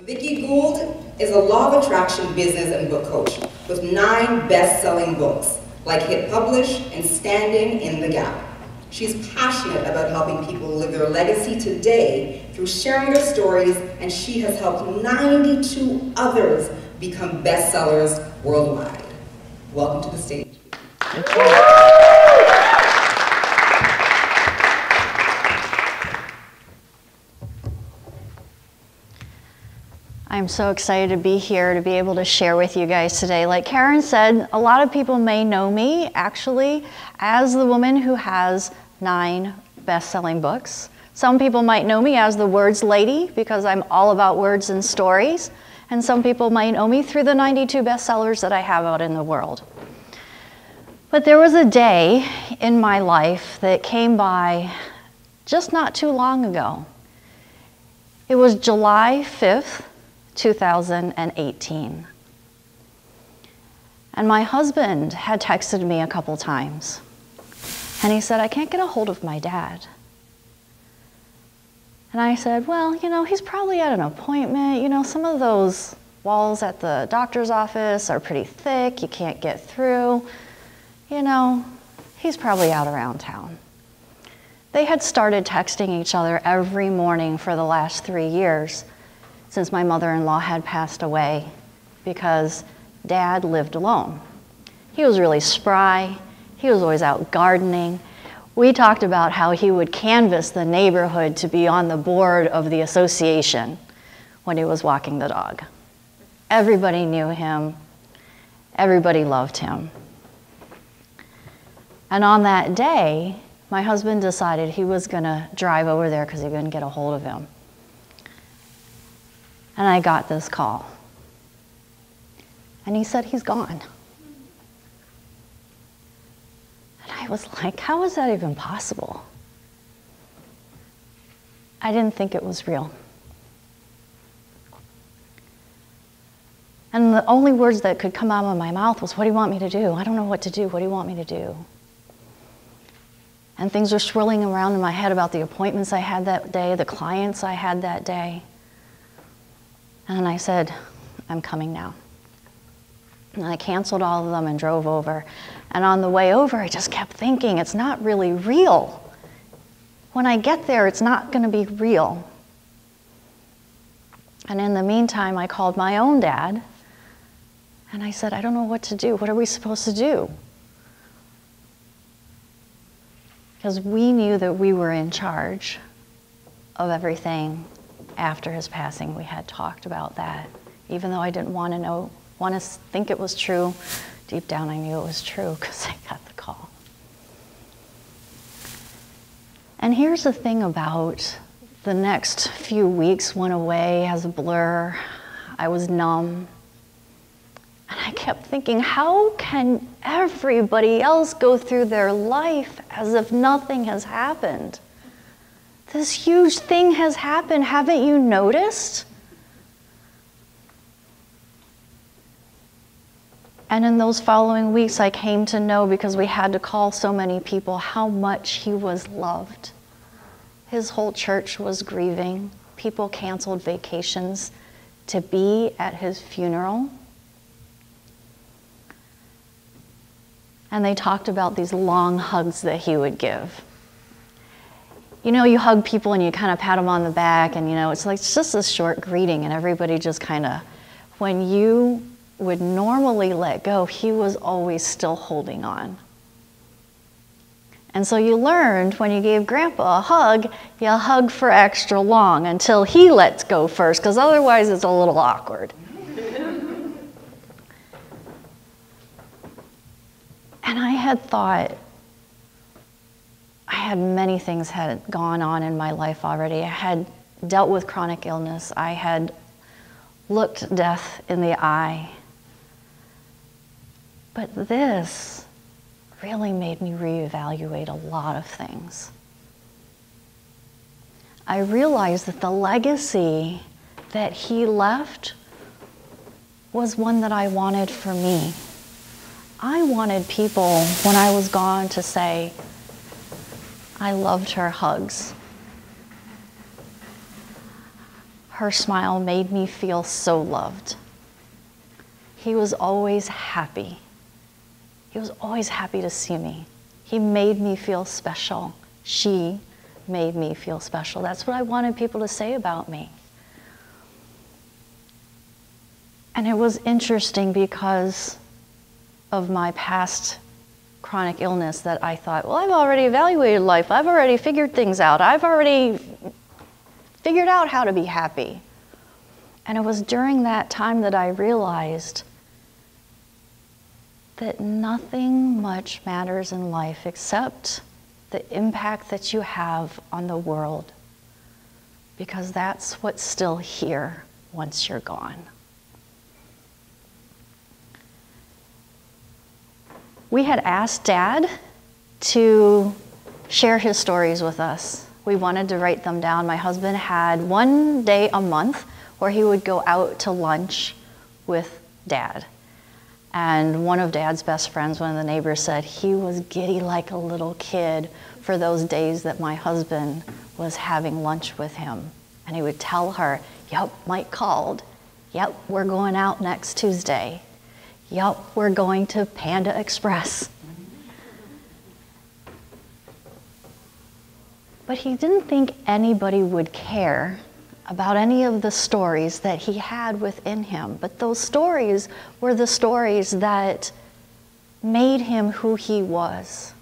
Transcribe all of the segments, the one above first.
Vickie Gould is a law of attraction business and book coach with 9 best-selling books, like Hit Publish and Standing in the Gap. She's passionate about helping people live their legacy today through sharing their stories, and she has helped 92 others become bestsellers worldwide. Welcome to the stage. Thank you. I'm so excited to be here to be able to share with you guys today. Like Karen said, a lot of people may know me actually as the woman who has 9 best-selling books. Some people might know me as the words lady because I'm all about words and stories. And some people might know me through the 92 bestsellers that I have out in the world. But there was a day in my life that came by just not too long ago. It was July 5th, 2018. And my husband had texted me a couple times. And he said, I can't get a hold of my dad. And I said, well, you know, he's probably at an appointment. You know, some of those walls at the doctor's office are pretty thick. You can't get through. You know, he's probably out around town. They had started texting each other every morning for the last 3 years since my mother-in-law had passed away because Dad lived alone. He was really spry. He was always out gardening. We talked about how he would canvass the neighborhood to be on the board of the association when he was walking the dog. Everybody knew him. Everybody loved him. And on that day, my husband decided he was going to drive over there because he couldn't get a hold of him. And I got this call. And he said he's gone. And I was like, how is that even possible? I didn't think it was real. And the only words that could come out of my mouth was, what do you want me to do? I don't know what to do. What do you want me to do? And things were swirling around in my head about the appointments I had that day, the clients I had that day. And I said, I'm coming now. And I canceled all of them and drove over. And on the way over, I just kept thinking, it's not really real. When I get there, it's not going to be real. And in the meantime, I called my own dad. And I said, I don't know what to do. What are we supposed to do? Because we knew that we were in charge of everything. After his passing, we had talked about that. Even though I didn't want to think it was true, deep down I knew it was true because I got the call. And here's the thing about the next few weeks went away as a blur. I was numb. And I kept thinking, how can everybody else go through their life as if nothing has happened? This huge thing has happened. Haven't you noticed? And in those following weeks, I came to know, because we had to call so many people, how much he was loved. His whole church was grieving. People canceled vacations to be at his funeral. And they talked about these long hugs that he would give. You know, you hug people and you kind of pat them on the back and, you know, it's just a short greeting and everybody just kind of, when you would normally let go, he was always still holding on. And so you learned when you gave Grandpa a hug, you hug for extra long until he lets go first, because otherwise it's a little awkward. And I had thought, I had many things had gone on in my life already. I had dealt with chronic illness. I had looked death in the eye. But this really made me reevaluate a lot of things. I realized that the legacy that he left was one that I wanted for me. I wanted people, when I was gone, to say, I loved her hugs. Her smile made me feel so loved. He was always happy. He was always happy to see me. He made me feel special. She made me feel special. That's what I wanted people to say about me. And it was interesting because of my past chronic illness that I thought, well, I've already evaluated life. I've already figured things out. I've already figured out how to be happy. And it was during that time that I realized that nothing much matters in life except the impact that you have on the world, because that's what's still here once you're gone. We had asked Dad to share his stories with us. We wanted to write them down. My husband had one day a month where he would go out to lunch with Dad. And one of Dad's best friends, one of the neighbors, said he was giddy like a little kid for those days that my husband was having lunch with him. And he would tell her, yep, Mike called. Yep, we're going out next Tuesday. Yup, we're going to Panda Express. But he didn't think anybody would care about any of the stories that he had within him. But those stories were the stories that made him who he was.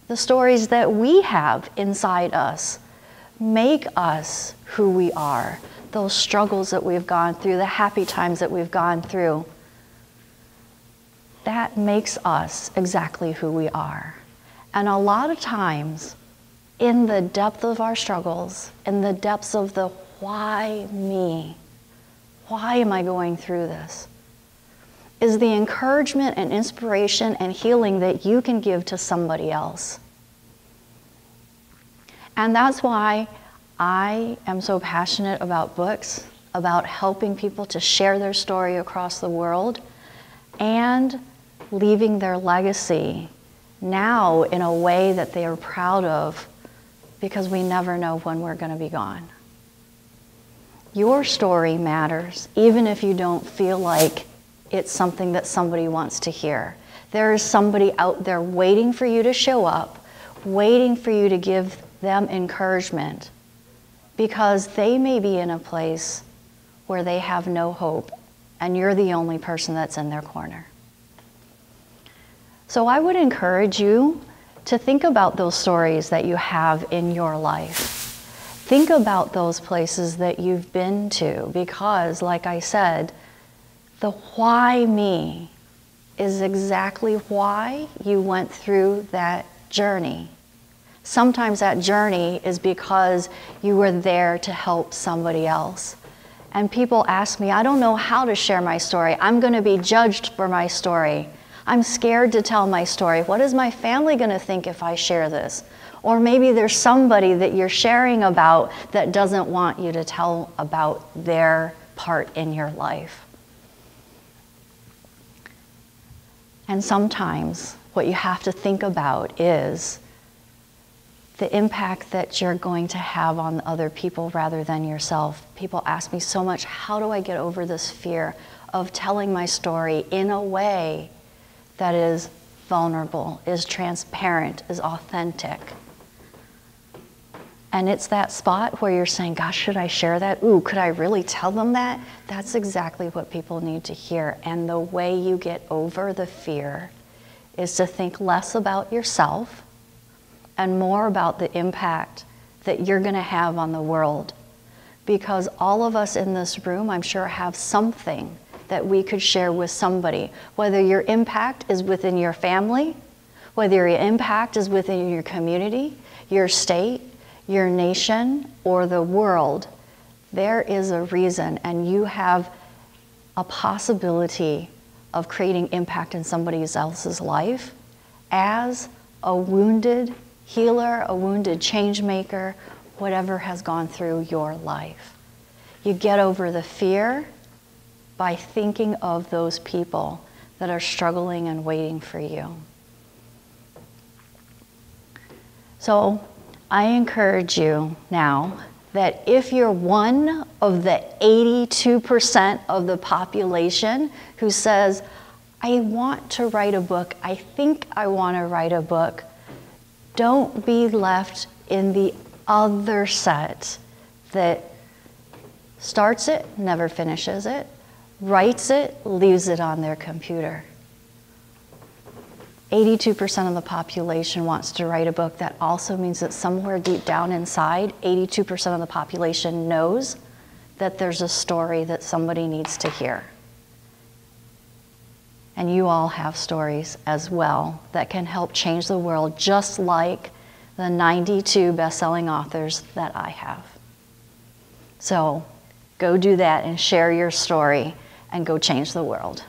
The stories that we have inside us make us who we are. Those struggles that we've gone through, the happy times that we've gone through, that makes us exactly who we are. And a lot of times, in the depth of our struggles, in the depths of the why me? Why am I going through this? Is the encouragement and inspiration and healing that you can give to somebody else. And that's why I am so passionate about books, about helping people to share their story across the world, and leaving their legacy now in a way that they are proud of, because we never know when we're going to be gone. Your story matters, even if you don't feel like it's something that somebody wants to hear. There is somebody out there waiting for you to show up, waiting for you to give them encouragement, because they may be in a place where they have no hope, and you're the only person that's in their corner. So I would encourage you to think about those stories that you have in your life. Think about those places that you've been to, because, like I said, the why me is exactly why you went through that journey. Sometimes that journey is because you were there to help somebody else. And people ask me, I don't know how to share my story. I'm going to be judged for my story. I'm scared to tell my story. What is my family going to think if I share this? Or maybe there's somebody that you're sharing about that doesn't want you to tell about their part in your life. And sometimes what you have to think about is the impact that you're going to have on other people rather than yourself. People ask me so much, how do I get over this fear of telling my story in a way that is vulnerable, is transparent, is authentic? And it's that spot where you're saying, gosh, should I share that? Ooh, could I really tell them that? That's exactly what people need to hear. And the way you get over the fear is to think less about yourself and more about the impact that you're going to have on the world. Because all of us in this room, I'm sure, have something that we could share with somebody. Whether your impact is within your family, whether your impact is within your community, your state, your nation, or the world, there is a reason, and you have a possibility of creating impact in somebody else's life as a wounded healer, a wounded change maker, whatever has gone through your life. You get over the fear by thinking of those people that are struggling and waiting for you. So I encourage you now that if you're one of the 82% of the population who says, I want to write a book, I think I want to write a book, don't be left in the other set that starts it, never finishes it, writes it, leaves it on their computer. 82% of the population wants to write a book. That also means that somewhere deep down inside, 82% of the population knows that there's a story that somebody needs to hear. And you all have stories as well that can help change the world, just like the 92 best-selling authors that I have. So go do that and share your story and go change the world.